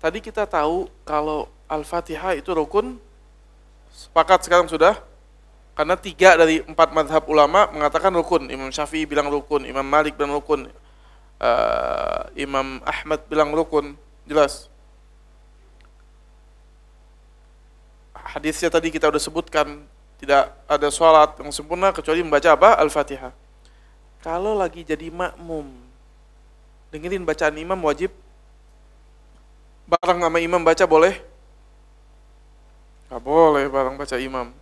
Tadi kita tahu kalau Al-Fatihah itu rukun, sepakat sekarang sudah? Karena 3 dari 4 mazhab ulama mengatakan rukun. Imam Syafi'i bilang rukun, Imam Malik bilang rukun, Imam Ahmad bilang rukun. Jelas? Hadisnya tadi kita udah sebutkan, tidak ada sholat yang sempurna kecuali membaca apa? Al-Fatihah. Kalau lagi jadi makmum, dengerin bacaan imam wajib? Bareng sama imam baca boleh? Gak boleh bareng baca imam.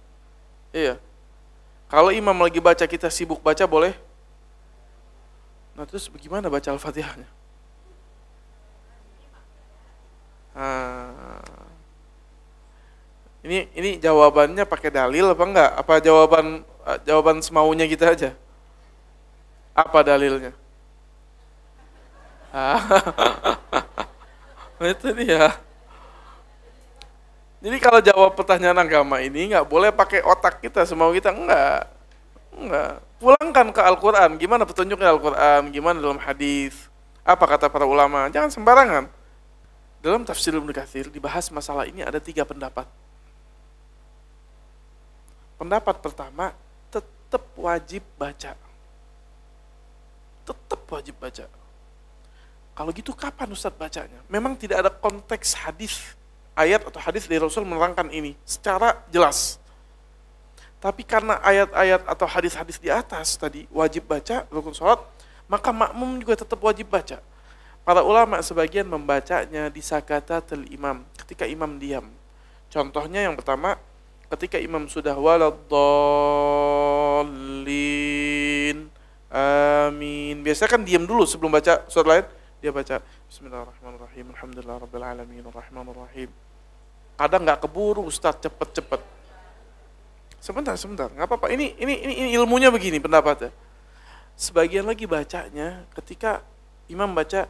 Iya. Kalau imam lagi baca kita sibuk baca boleh? Nah terus bagaimana baca Al-Fatihahnya? Ini jawabannya pakai dalil apa enggak? Apa jawaban semaunya kita aja? Apa dalilnya? Itu dia. Jadi kalau jawab pertanyaan agama ini nggak boleh pakai otak kita, semau kita, enggak. Pulangkan ke Al-Quran, gimana petunjuknya Al-Quran, gimana dalam hadis, apa kata para ulama, jangan sembarangan. Dalam tafsir Ibnu Katsir dibahas masalah ini ada 3 pendapat. Pendapat pertama, tetap wajib baca. Tetap wajib baca. Kalau gitu kapan Ustadz bacanya? Memang tidak ada konteks hadis, ayat atau hadis dari Rasul menerangkan ini secara jelas. Tapi karena ayat-ayat atau hadis-hadis di atas tadi wajib baca rukun sholat, maka makmum juga tetap wajib baca. Para ulama sebagian membacanya di sakatatul imam, ketika imam diam. Contohnya yang pertama, ketika imam sudah waladdallin, amin. Biasanya kan diam dulu sebelum baca surat lain. Dia baca Bismillahirrahmanirrahim, Alhamdulillahirabbil alamin, Arrahmanirrahim. Kadang nggak keburu Ustaz, cepet-cepet. Sebentar, nggak apa-apa. Ini ilmunya begini pendapatnya. Sebagian lagi bacanya ketika imam baca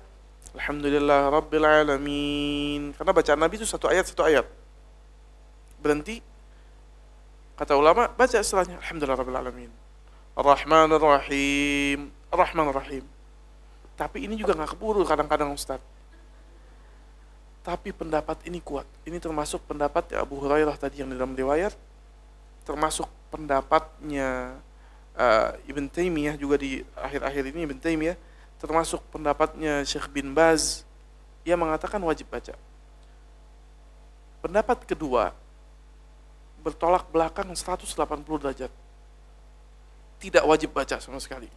Alhamdulillahirabbil alamin. Karena bacaan Nabi itu satu ayat. Berhenti. Kata ulama, baca setelahnya Alhamdulillahirabbil alamin, Arrahmanirrahim. Tapi ini juga nggak keburu kadang-kadang Ustaz. Tapi pendapat ini kuat. Ini termasuk pendapat Abu Hurairah tadi yang dalam riwayat, termasuk pendapatnya Ibn Taimiyah juga di akhir-akhir ini Ibn Taimiyah, termasuk pendapatnya Syekh bin Baz yang mengatakan wajib baca. Pendapat kedua bertolak belakang 180 derajat. Tidak wajib baca sama sekali.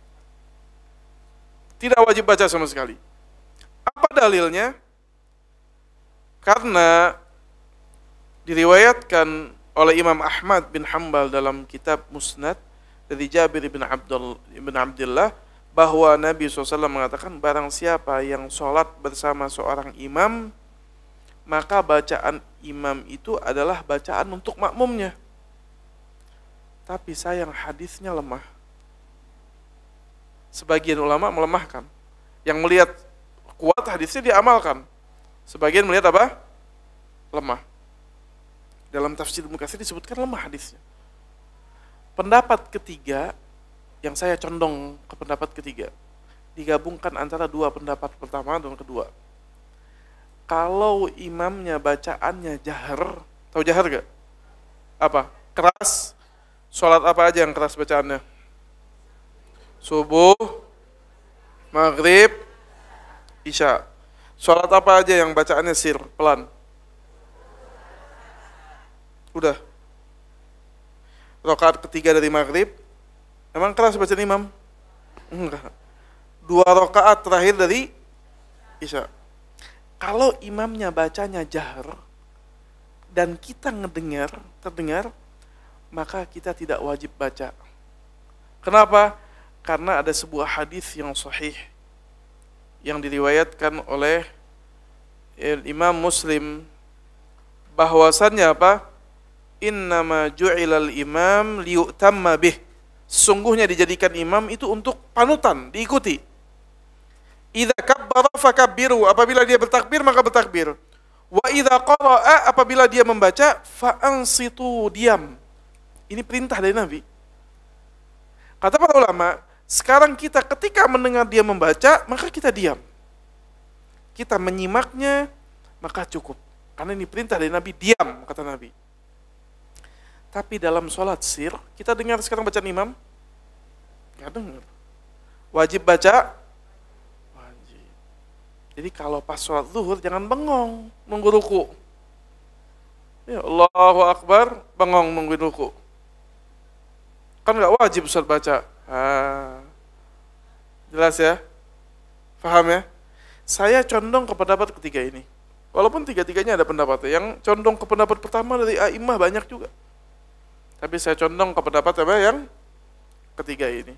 Tidak wajib baca sama sekali. Apa dalilnya? Karena diriwayatkan oleh Imam Ahmad bin Hanbal dalam kitab Musnad dari Jabir bin Abdullah bahwa Nabi SAW mengatakan barang siapa yang sholat bersama seorang imam, maka bacaan imam itu adalah bacaan untuk makmumnya. Tapi sayang hadisnya lemah. Sebagian ulama melemahkan. Yang melihat kuat hadisnya diamalkan. Sebagian melihat apa? Lemah. Dalam tafsir Ibnu Katsir disebutkan lemah hadisnya. Pendapat ketiga, yang saya condong ke pendapat ketiga, digabungkan antara 2 pendapat pertama dan kedua. Kalau imamnya bacaannya jahar, tahu jahar gak? Apa? Keras. Sholat apa aja yang keras bacaannya? Subuh, maghrib, isya. Sholat apa aja yang bacaannya sir, pelan? Udah. Rakaat ketiga dari maghrib, emang keras baca imam? Enggak. 2 rakaat terakhir dari isya. Kalau imamnya bacanya jahar dan kita terdengar, maka kita tidak wajib baca. Kenapa? Karena ada sebuah hadis yang sahih yang diriwayatkan oleh Imam Muslim bahwasannya apa? Innama ju'ilal imam liyu'tamma bih. Sesungguhnya dijadikan imam itu untuk panutan, diikuti. Idza kabbara fakabbiru, apabila dia bertakbir maka bertakbir. Wa idza qara'a, apabila dia membaca fa'ansitu, diam. Ini perintah dari Nabi. Kata para ulama, sekarang kita ketika mendengar dia membaca, maka kita diam. Kita menyimaknya, maka cukup. Karena ini perintah dari Nabi, diam, kata Nabi. Tapi dalam sholat sir, kita dengar sekarang bacaan imam? Nggak dengar. Wajib baca? Wajib. Jadi kalau pas sholat zuhur, jangan bengong, nunggu ruku. Ya Allahu Akbar, bengong nungguin ruku. Kan nggak wajib Ustaz baca. Jelas ya? Paham ya? Saya condong ke pendapat ketiga ini. Walaupun tiga-tiganya ada pendapatnya. Yang condong ke pendapat pertama dari a'immah banyak juga. Tapi saya condong ke pendapat apa yang ketiga ini.